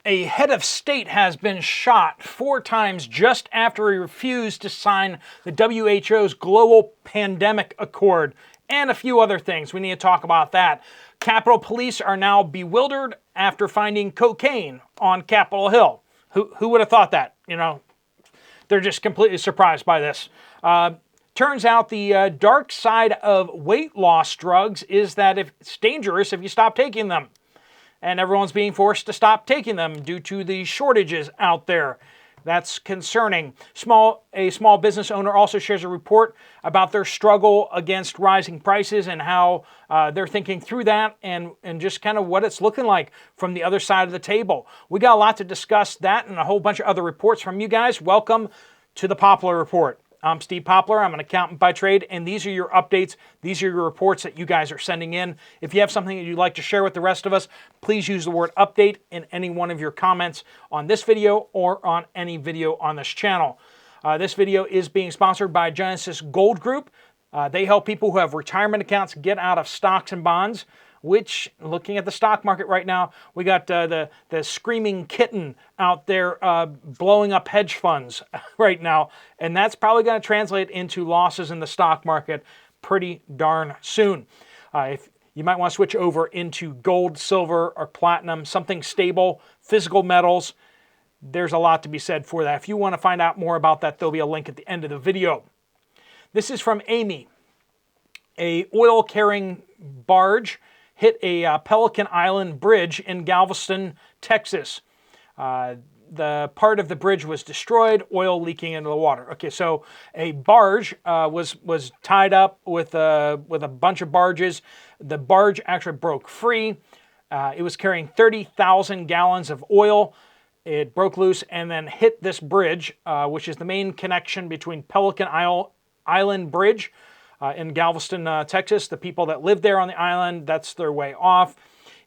A head of state has been shot 4 times just after he refused to sign the WHO's Global Pandemic Accord, and a few other things. We need to talk about that. Capitol Police are now bewildered after finding cocaine on Capitol Hill. Who would have thought that? You know, they're just completely surprised by this. Turns out the dark side of weight loss drugs is that it's dangerous if you stop taking them. And everyone's being forced to stop taking them due to the shortages out there. That's concerning. A small business owner also shares a report about their struggle against rising prices and how they're thinking through that and just kind of what it's looking like from the other side of the table. We got a lot to discuss that and a whole bunch of other reports from you guys. Welcome to the Poplar Report. I'm Steve Poplar. I'm an accountant by trade, and these are your updates. These are your reports that you guys are sending in. If you have something that you'd like to share with the rest of us, please use the word update in any one of your comments on this video or on any video on this channel. This video is being sponsored by Genesis Gold Group. They help people who have retirement accounts get out of stocks and bonds, which, looking at the stock market right now, we got the screaming kitten out there blowing up hedge funds right now, and that's probably going to translate into losses in the stock market pretty darn soon. If you might want to switch over into gold, silver, or platinum, something stable, physical metals. There's a lot to be said for that. If you want to find out more about that, there'll be a link at the end of the video. This is from Amy. A oil-carrying barge hit a Pelican Island bridge in Galveston, Texas. The part of the bridge was destroyed, oil leaking into the water. Okay, so a barge was tied up with a bunch of barges. The barge actually broke free. It was carrying 30,000 gallons of oil. It broke loose and then hit this bridge, which is the main connection between Pelican Island Bridge in Galveston, Texas. The people that live there on the island, that's their way off.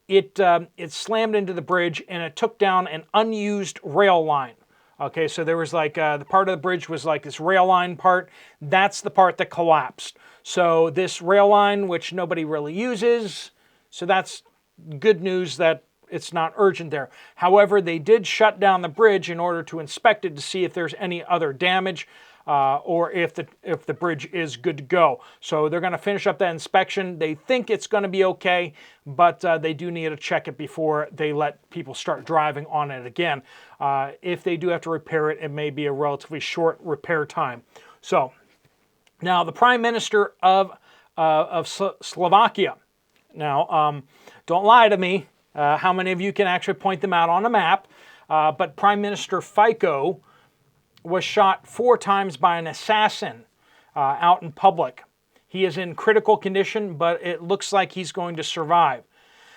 It slammed into the bridge and it took down an unused rail line. Okay, so there was like the part of the bridge was like this rail line part. That's the part that collapsed. So this rail line, which nobody really uses, so that's good news that it's not urgent there. However, they did shut down the bridge in order to inspect it to see if there's any other damage. Or if the bridge is good to go. So they're going to finish up that inspection. They think it's going to be okay, but they do need to check it before they let people start driving on it again. If they do have to repair it, it may be a relatively short repair time. So now the Prime Minister of Slovakia. Now, don't lie to me. How many of you can actually point them out on a map? But Prime Minister Fico was shot 4 times by an assassin out in public. He is in critical condition, but it looks like he's going to survive.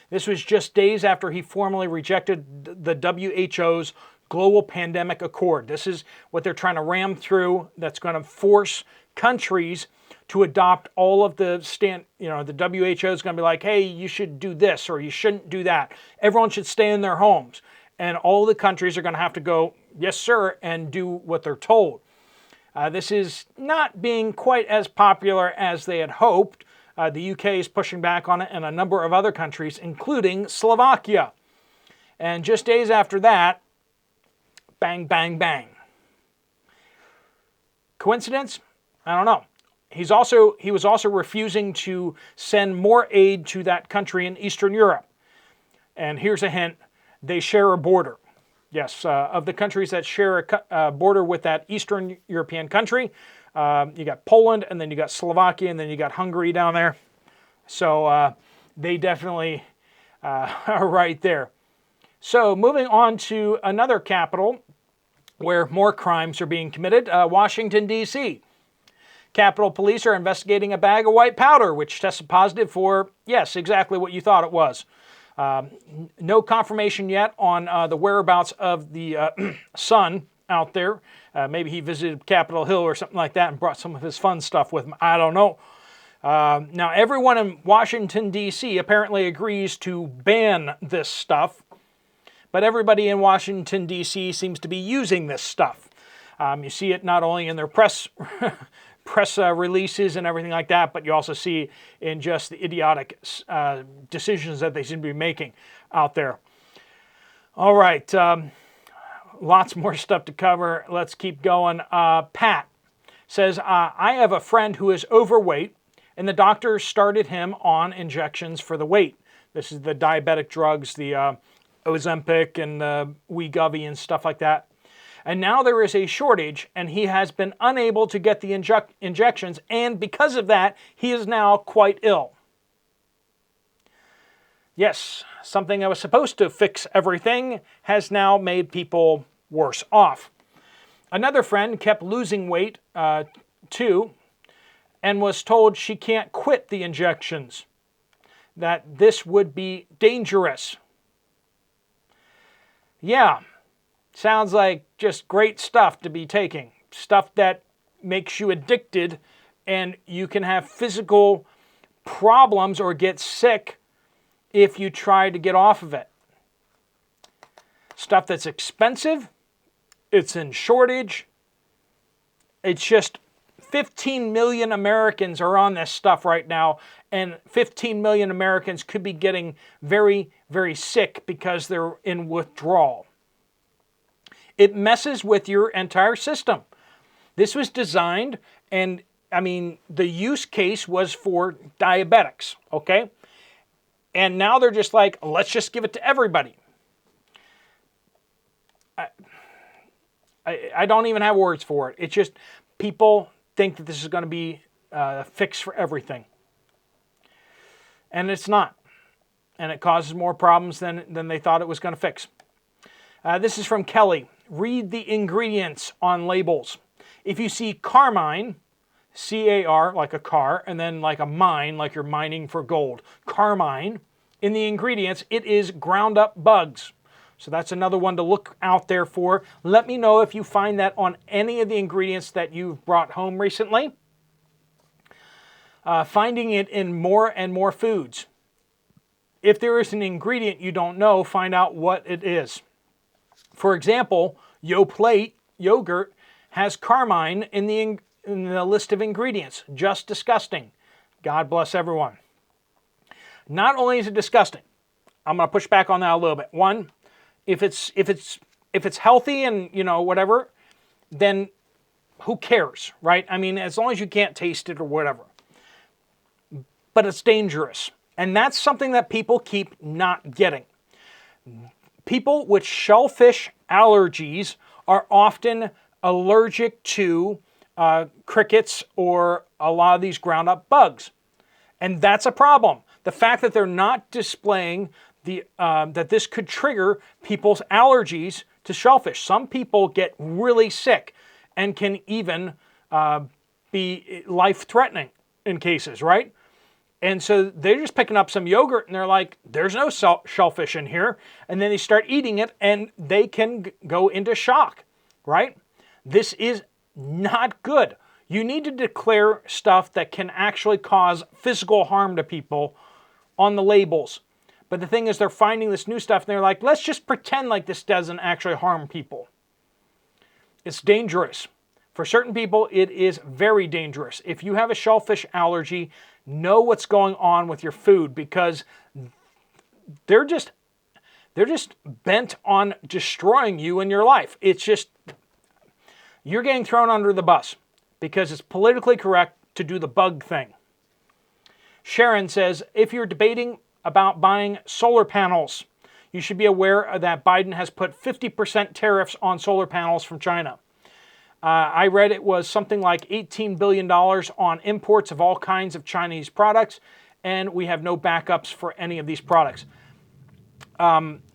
This was just days after he formally rejected the WHO's Global Pandemic Accord. This is what they're trying to ram through that's going to force countries to adopt all of the the WHO is going to be like, hey, you should do this or you shouldn't do that. Everyone should stay in their homes. And all the countries are going to have to go, yes, sir, and do what they're told. This is not being quite as popular as they had hoped. The UK is pushing back on it, and a number of other countries, including Slovakia. And just days after that, bang, bang, bang. Coincidence? I don't know. He was also refusing to send more aid to that country in Eastern Europe. And here's a hint. They share a border. Yes, of the countries that share a border with that Eastern European country, you got Poland, and then you got Slovakia, and then you got Hungary down there. So they definitely are right there. So moving on to another capital where more crimes are being committed, Washington, D.C. Capitol Police are investigating a bag of white powder, which tested positive for, yes, exactly what you thought it was. No confirmation yet on the whereabouts of the son out there. Maybe he visited Capitol Hill or something like that and brought some of his fun stuff with him. I don't know. Now, everyone in Washington, D.C. apparently agrees to ban this stuff, but everybody in Washington, D.C. seems to be using this stuff. You see it not only in their press releases and everything like that, but you also see in just the idiotic decisions that they seem to be making out there. All right, lots more stuff to cover. Let's keep going. Pat says, I have a friend who is overweight, and the doctor started him on injections for the weight. This is the diabetic drugs, the Ozempic and the Wegovy and stuff like that. And now there is a shortage, and he has been unable to get the injections, and because of that, he is now quite ill. Yes, something that was supposed to fix everything has now made people worse off. Another friend kept losing weight, too, and was told she can't quit the injections, that this would be dangerous. Yeah, sounds like just great stuff to be taking. Stuff that makes you addicted, and you can have physical problems or get sick if you try to get off of it. Stuff that's expensive, it's in shortage. It's just 15 million Americans are on this stuff right now, and 15 million Americans could be getting very, very sick because they're in withdrawal. It messes with your entire system. This was designed, and I mean, the use case was for diabetics, okay? And now they're just like, let's just give it to everybody. I don't even have words for it. It's just people think that this is going to be a fix for everything. And it's not. And it causes more problems than they thought it was going to fix. This is from Kelly. Read the ingredients on labels. If you see carmine, C-A-R, like a car, and then like a mine, like you're mining for gold, carmine, in the ingredients, it is ground up bugs. So that's another one to look out there for. Let me know if you find that on any of the ingredients that you've brought home recently. Finding it in more and more foods. If there is an ingredient you don't know, find out what it is. For example, Yoplait yogurt has carmine in the list of ingredients. Just disgusting. God bless everyone. Not only is it disgusting, I'm going to push back on that a little bit. One, if it's healthy and, you know, whatever, then who cares, right? I mean, as long as you can't taste it or whatever. But it's dangerous. And that's something that people keep not getting. People with shellfish allergies are often allergic to crickets or a lot of these ground up bugs. And that's a problem. The fact that they're not displaying that this could trigger people's allergies to shellfish. Some people get really sick and can even be life-threatening in cases, right? And so they're just picking up some yogurt and they're like, there's no shellfish in here. And then they start eating it and they can go into shock, right? This is not good. You need to declare stuff that can actually cause physical harm to people on the labels. But the thing is, they're finding this new stuff and they're like, let's just pretend like this doesn't actually harm people. It's dangerous. For certain people, it is very dangerous. If you have a shellfish allergy, know what's going on with your food, because they're just bent on destroying you and your life. It's just, you're getting thrown under the bus because it's politically correct to do the bug thing. Sharon says, if you're debating about buying solar panels, you should be aware that Biden has put 50% tariffs on solar panels from China. I read it was something like $18 billion on imports of all kinds of Chinese products, and we have no backups for any of these products.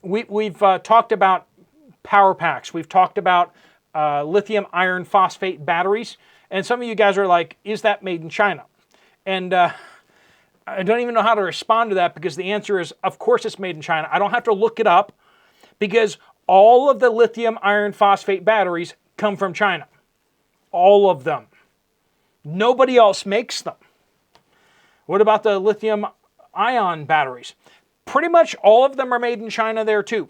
We've talked about power packs. We've talked about lithium iron phosphate batteries, and some of you guys are like, is that made in China? And I don't even know how to respond to that, because the answer is, of course it's made in China. I don't have to look it up, because all of the lithium iron phosphate batteries come from China. All of them. Nobody else makes them. What about the lithium ion batteries? Pretty much all of them are made in China there too.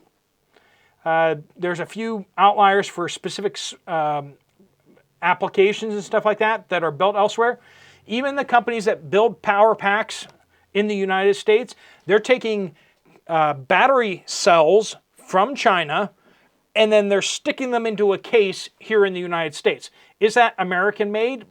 There's a few outliers for specific applications and stuff like that that are built elsewhere. Even the companies that build power packs in the United States, they're taking battery cells from China, and then they're sticking them into a case here in the United States. Is that American made?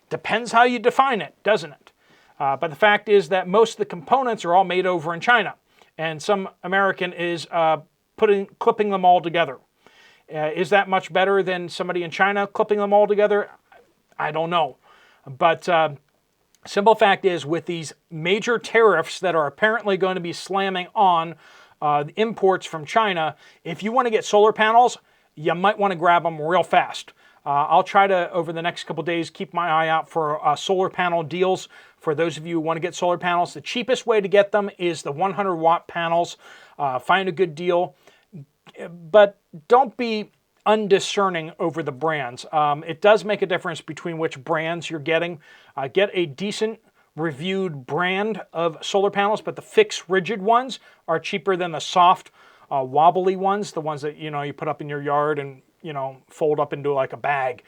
Depends how you define it, doesn't it? But the fact is that most of the components are all made over in China, and some American is clipping them all together. Is that much better than somebody in China clipping them all together? I don't know. But simple fact is, with these major tariffs that are apparently going to be slamming on imports from China, if you want to get solar panels, you might want to grab them real fast. I'll try to, over the next couple days, keep my eye out for solar panel deals. For those of you who want to get solar panels, the cheapest way to get them is the 100-watt panels. Find a good deal, but don't be undiscerning over the brands. It does make a difference between which brands you're getting. Get a decent reviewed brand of solar panels, but the fixed rigid ones are cheaper than the soft wobbly ones, the ones that you put up in your yard and fold up into like a bag.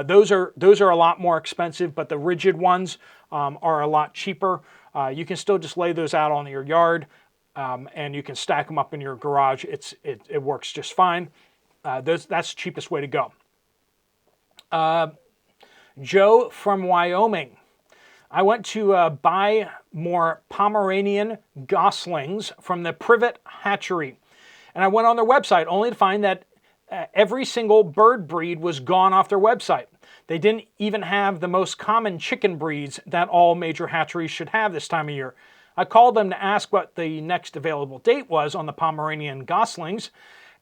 Those are a lot more expensive, but the rigid ones are a lot cheaper. You can still just lay those out on your yard, and you can stack them up in your garage. It works just fine. That's the cheapest way to go. Joe from Wyoming. I went to buy more Pomeranian goslings from the Privet Hatchery, and I went on their website only to find that every single bird breed was gone off their website. They didn't even have the most common chicken breeds that all major hatcheries should have this time of year. I called them to ask what the next available date was on the Pomeranian goslings,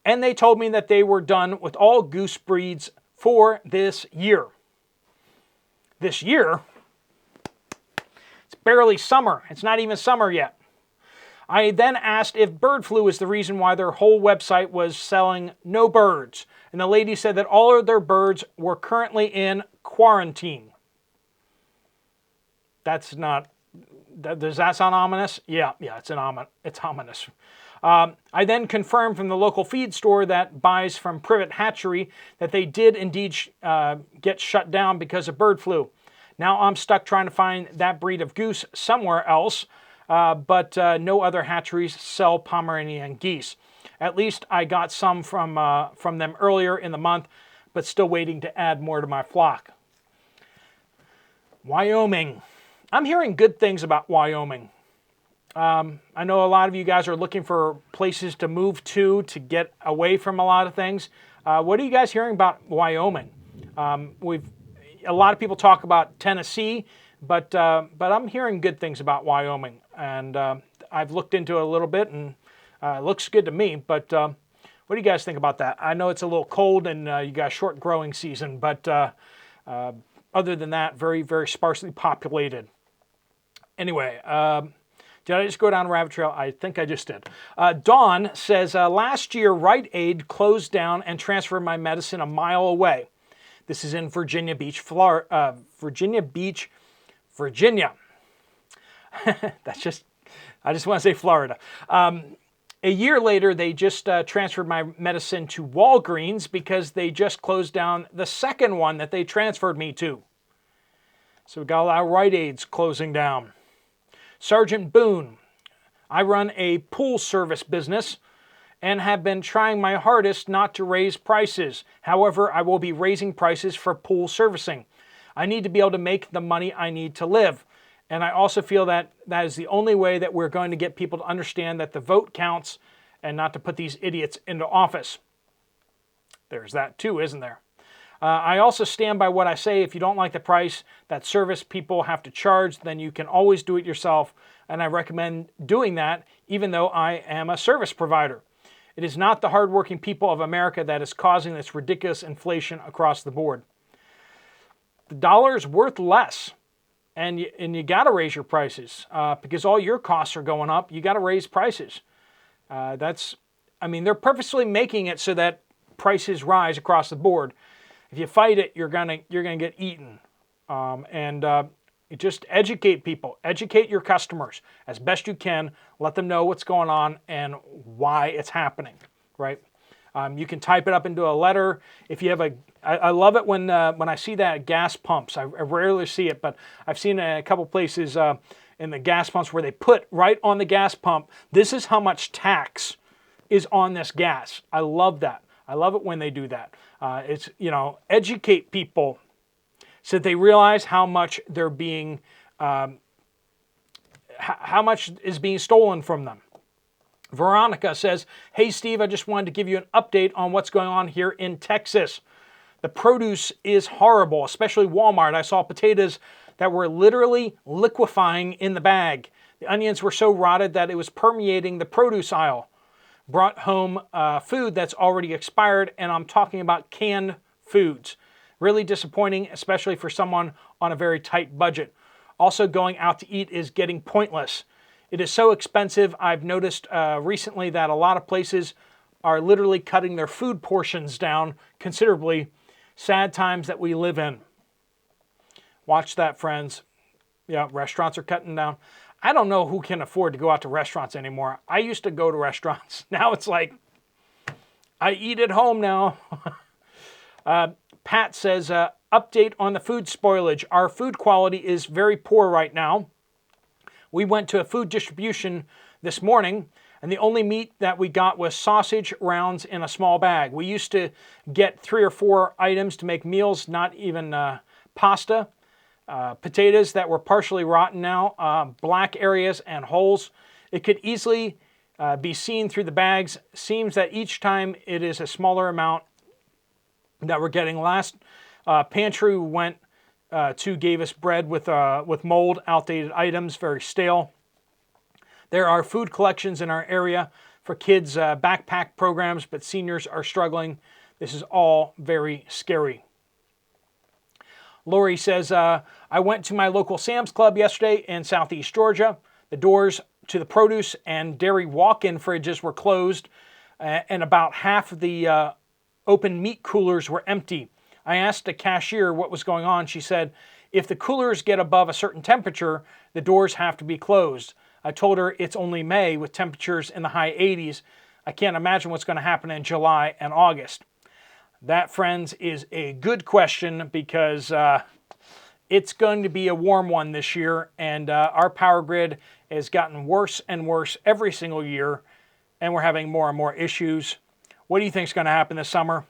and they told me that they were done with all goose breeds for this year. This year? It's barely summer. It's not even summer yet. I then asked if bird flu is the reason why their whole website was selling no birds. And the lady said that all of their birds were currently in quarantine. Does that sound ominous? Yeah, it's ominous. I then confirmed from the local feed store that buys from Privet Hatchery that they did indeed get shut down because of bird flu. Now I'm stuck trying to find that breed of goose somewhere else. But no other hatcheries sell Pomeranian geese. At least I got some from them earlier in the month, but still waiting to add more to my flock. Wyoming. I'm hearing good things about Wyoming. I know a lot of you guys are looking for places to move to get away from a lot of things. What are you guys hearing about Wyoming? A lot of people talk about Tennessee, but I'm hearing good things about Wyoming, and I've looked into it a little bit, and it looks good to me. But what do you guys think about that? I know it's a little cold, and you got a short growing season, but other than that, very, very sparsely populated. Anyway, did I just go down a rabbit trail? I think I just did. Dawn says, last year, Rite Aid closed down and transferred my medicine a mile away. This is in Virginia Beach, Florida. Virginia. I just want to say Florida. A year later, they just transferred my medicine to Walgreens because they just closed down the second one that they transferred me to. So we got a lot of Rite Aids closing down. Sergeant Boone. I run a pool service business and have been trying my hardest not to raise prices. However, I will be raising prices for pool servicing. I need to be able to make the money I need to live. And I also feel that that is the only way that we're going to get people to understand that the vote counts and not to put these idiots into office. There's that too, isn't there? I also stand by what I say. If you don't like the price that service people have to charge, then you can always do it yourself. And I recommend doing that, even though I am a service provider. It is not the hardworking people of America that is causing this ridiculous inflation across the board. The dollar is worth less, and you got to raise your prices because all your costs are going up. You got to raise prices. They're purposely making it so that prices rise across the board. If you fight it, you're gonna get eaten. Just educate people, educate your customers as best you can. Let them know what's going on and why it's happening. Right? You can type it up into a letter. If you have I love it when I see that at gas pumps. I rarely see it, but I've seen it in a couple places in the gas pumps where they put right on the gas pump, this is how much tax is on this gas. I love that. I love it when they do that. It's, you know, educate people so that they realize how much they're being, how much is being stolen from them. Veronica says, hey Steve, I just wanted to give you an update on what's going on here in Texas. The produce is horrible, especially Walmart. I saw potatoes that were literally liquefying in the bag. The onions were so rotted that it was permeating the produce aisle. Brought home food that's already expired, and I'm talking about canned foods. Really disappointing, especially for someone on a very tight budget. Also, going out to eat is getting pointless. It is so expensive. I've noticed recently that a lot of places are literally cutting their food portions down considerably. Sad times that we live in. Watch that, friends. Yeah, restaurants are cutting down. I don't know who can afford to go out to restaurants anymore. I used to go to restaurants. Now it's like, I eat at home now. Pat says, update on the food spoilage. Our food quality is very poor right now. We went to a food distribution this morning, and the only meat that we got was sausage rounds in a small bag. We used to get 3 or 4 items to make meals, not even pasta. Potatoes that were partially rotten now, black areas and holes. It could easily be seen through the bags. Seems that each time it is a smaller amount that we're getting. Last pantry we went to gave us bread with mold, outdated items, very stale. There are food collections in our area for kids' backpack programs, but seniors are struggling. This is all very scary. Lori says, I went to my local Sam's Club yesterday in Southeast Georgia. The doors to the produce and dairy walk-in fridges were closed, and about half of the open meat coolers were empty. I asked the cashier what was going on. She said, if the coolers get above a certain temperature, the doors have to be closed. I told her it's only May with temperatures in the high 80s. I can't imagine what's going to happen in July and August. That, friends, is a good question because it's going to be a warm one this year, and our power grid has gotten worse and worse every single year, and we're having more and more issues. What do you think is going to happen this summer?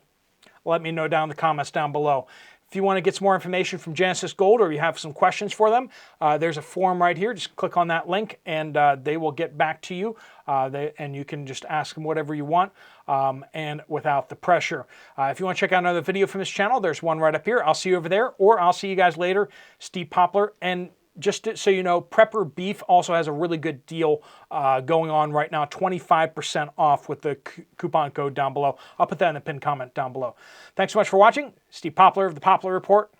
Let me know down in the comments down below. If you want to get some more information from Genesis Gold or you have some questions for them, there's a form right here. Just click on that link and they will get back to you. And you can just ask them whatever you want and without the pressure. If you want to check out another video from this channel, there's one right up here. I'll see you over there, or I'll see you guys later. Steve Poplar. And just so you know, Prepper Beef also has a really good deal going on right now, 25% off with the coupon code down below. I'll put that in the pinned comment down below. Thanks so much for watching. Steve Poplar of the Poplar Report.